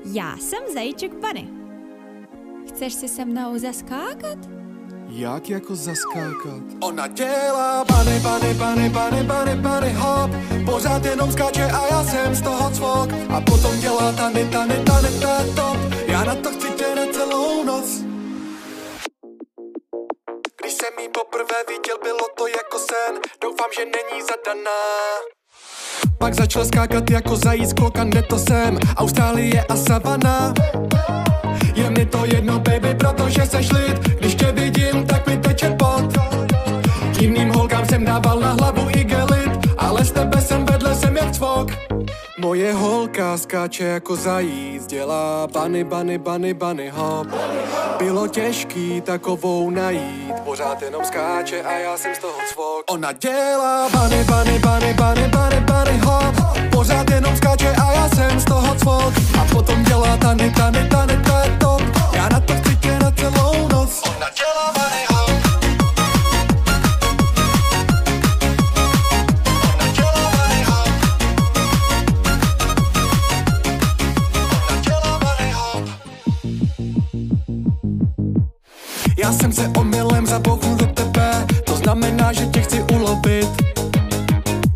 Já jsem zajíček Bunny. Chceš si se mnou zaskákat? Jak jako zaskákat? Ona dělá bunny, bunny, bunny, bunny, bunny, bunny hop. Pořád jenom skáče a já jsem z toho cvok. A potom dělá tany, tany, tany, to je top. Já na to chci tě na celou noc. Když jsem jí poprvé viděl, bylo to jako sen. Doufám, že není zadaná. Pak začal skákat jako zajíc, klokan, kde to jsem. Austrálie a savana. Je mi to jedno, baby, protože seš lid. Když tě vidím, tak mi teče pot. Jiným holkám jsem dával na hlavu igelit, ale z tebe jsem vedle, jsem jak cvok. Moje holka skáče jako zajíc, dělá bunny, bunny, bunny, bunny hop. Bylo těžký takovou najít, pořád jenom skáče a já jsem z toho cvok. Ona dělá bunny, bunny, bunny, bunny, bunny, bunny hop. Pořád jenom skáče a já jsem z toho cvok. A potom dělá tany, tany, tany, to je top. Já na to chci tě na celou noc. Ona dělá bunny hop. Ona dělá bunny hop. Ona dělá bunny hop. Já jsem se omylem zabouchnul do tebe, to znamená, že tě chci ulovit.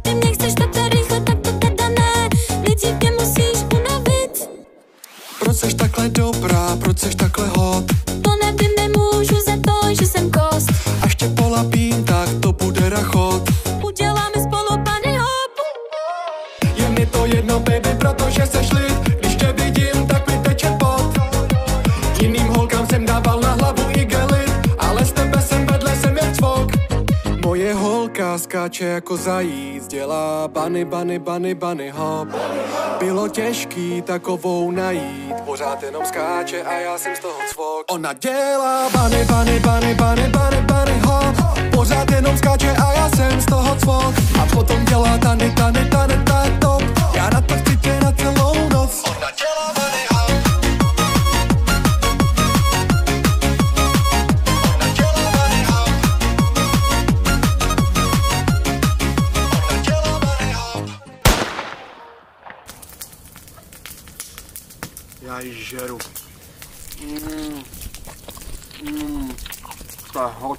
Ty mě chceš takhle rychle, tak to teda ne. Nejdřív tě musíš unavit. Proč seš takhle dobrá, proč seš takhle hot? To nevím, nemůžu za to, že jsem kost. Až tě polapím, tak to bude rachot. Uděláme spolu bunny hop. Je mi to jedno, baby, protože seš lid. Když tě vidím, tak mi teče pot. Jiným holkám jsem dával na hlavu igelit, ale z tebe jsem vedle, jsem jak cvok. Moje holka skáče jako zajíc, dělá bunny, bunny, bunny, bunny hop. Bylo těžký takovou najít, pořád jenom skáče a já jsem z toho cvok. Ona dělá bunny, bunny, bunny, bunny, bunny, bunny hop. Pořád jenom skáče a já jsem z toho cvok. A potom dělá tany, tany, tany, to je top. Já na to chci tě na celou noc. Ona dělá bunny hop. Ona dělá bunny hop. Ona dělá bunny hop. Já ji žeru. To je hoď.